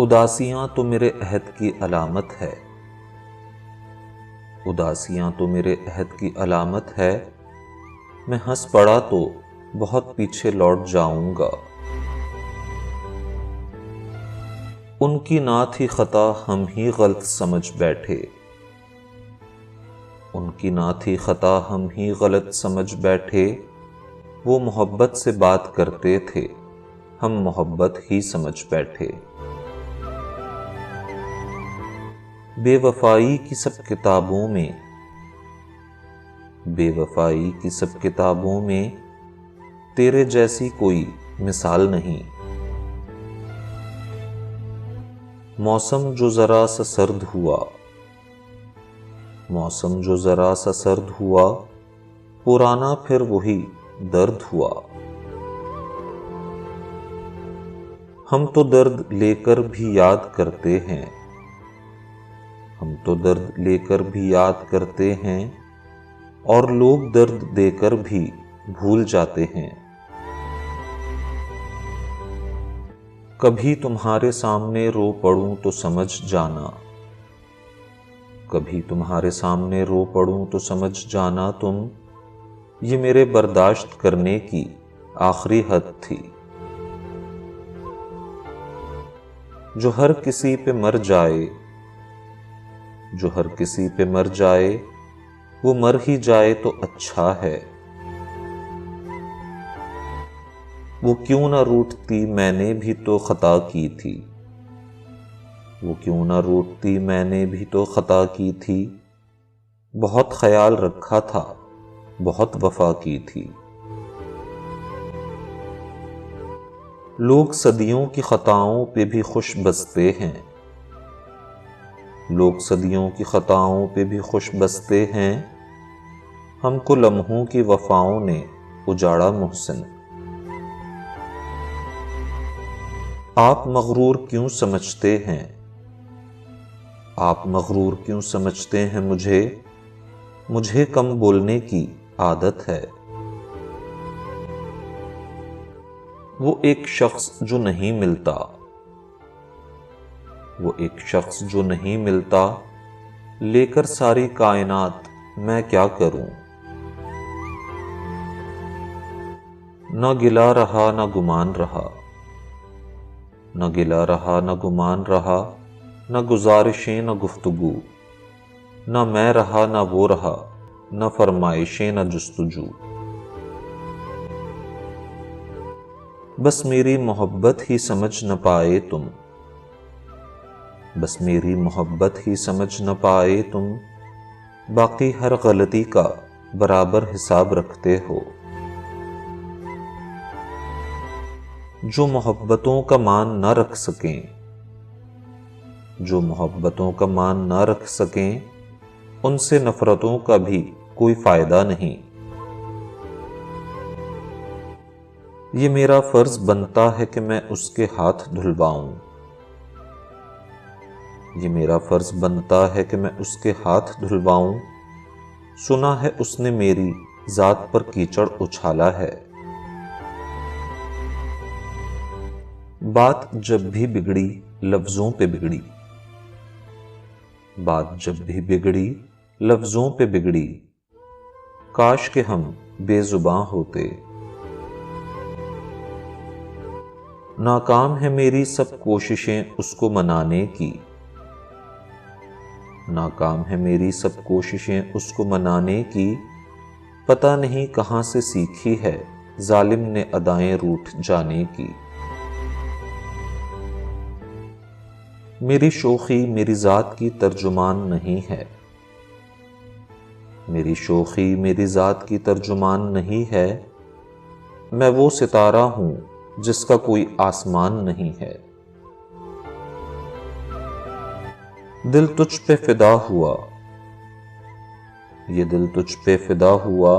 اداسیاں تو میرے عہد کی علامت ہے، اداسیاں تو میرے عہد کی علامت ہے، میں ہنس پڑا تو بہت پیچھے لوٹ جاؤں گا۔ ان کی نہ تھی خطا ہم ہی غلط سمجھ بیٹھے، ان کی نہ تھی خطا ہم ہی غلط سمجھ بیٹھے، وہ محبت سے بات کرتے تھے ہم محبت ہی سمجھ بیٹھے۔ بے وفائی کی سب کتابوں میں، بے وفائی کی سب کتابوں میں تیرے جیسی کوئی مثال نہیں۔ موسم جو ذرا سا سرد ہوا، موسم جو ذرا سا سرد ہوا، پرانا پھر وہی درد ہوا۔ ہم تو درد لے کر بھی یاد کرتے ہیں، ہم تو درد لے کر بھی یاد کرتے ہیں، اور لوگ درد دے کر بھی بھول جاتے ہیں۔ کبھی تمہارے سامنے رو پڑوں تو سمجھ جانا، کبھی تمہارے سامنے رو پڑوں تو سمجھ جانا تم، یہ میرے برداشت کرنے کی آخری حد تھی۔ جو ہر کسی پہ مر جائے، جو ہر کسی پہ مر جائے، وہ مر ہی جائے تو اچھا ہے۔ وہ کیوں نہ روٹتی میں نے بھی تو خطا کی تھی، وہ کیوں نہ روٹتی میں نے بھی تو خطا کی تھی، بہت خیال رکھا تھا بہت وفا کی تھی۔ لوگ صدیوں کی خطاؤں پہ بھی خوش بستے ہیں، لوگ صدیوں کی خطاؤں پہ بھی خوش بستے ہیں، ہم کو لمحوں کی وفاؤں نے اجاڑا محسن۔ آپ مغرور کیوں سمجھتے ہیں، آپ مغرور کیوں سمجھتے ہیں مجھے کم بولنے کی عادت ہے۔ وہ ایک شخص جو نہیں ملتا، وہ ایک شخص جو نہیں ملتا، لے کر ساری کائنات میں کیا کروں۔ نہ گلہ رہا نہ گمان رہا، نہ گلہ رہا نہ گمان رہا، نہ گزارشیں نہ گفتگو، نہ میں رہا نہ وہ رہا، نہ فرمائشیں نہ جستجو۔ بس میری محبت ہی سمجھ نہ پائے تم، بس میری محبت ہی سمجھ نہ پائے تم، باقی ہر غلطی کا برابر حساب رکھتے ہو۔ جو محبتوں کا مان نہ رکھ سکیں، جو محبتوں کا مان نہ رکھ سکیں، ان سے نفرتوں کا بھی کوئی فائدہ نہیں۔ یہ میرا فرض بنتا ہے کہ میں اس کے ہاتھ دھلواؤں، یہ میرا فرض بنتا ہے کہ میں اس کے ہاتھ دھلواؤں، سنا ہے اس نے میری ذات پر کیچڑ اچھالا ہے۔ بات جب بھی بگڑی لفظوں پہ بگڑی، بات جب بھی بگڑی لفظوں پہ بگڑی، کاش کہ ہم بے زباں ہوتے۔ ناکام ہے میری سب کوششیں اس کو منانے کی، ناکام ہے میری سب کوششیں اس کو منانے کی، پتہ نہیں کہاں سے سیکھی ہے ظالم نے ادائیں روٹھ جانے کی۔ میری شوخی میری ذات کی ترجمان نہیں ہے، میری شوخی میری ذات کی ترجمان نہیں ہے، میں وہ ستارہ ہوں جس کا کوئی آسمان نہیں ہے۔ دل تجھ پہ فدا ہوا، یہ دل تجھ پہ فدا ہوا،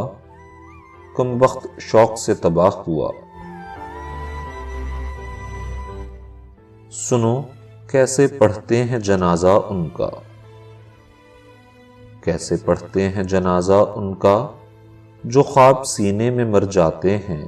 کم وقت شوق سے تباہ ہوا۔ سنو کیسے پڑھتے ہیں جنازہ ان کا، کیسے پڑھتے ہیں جنازہ ان کا، جو خواب سینے میں مر جاتے ہیں۔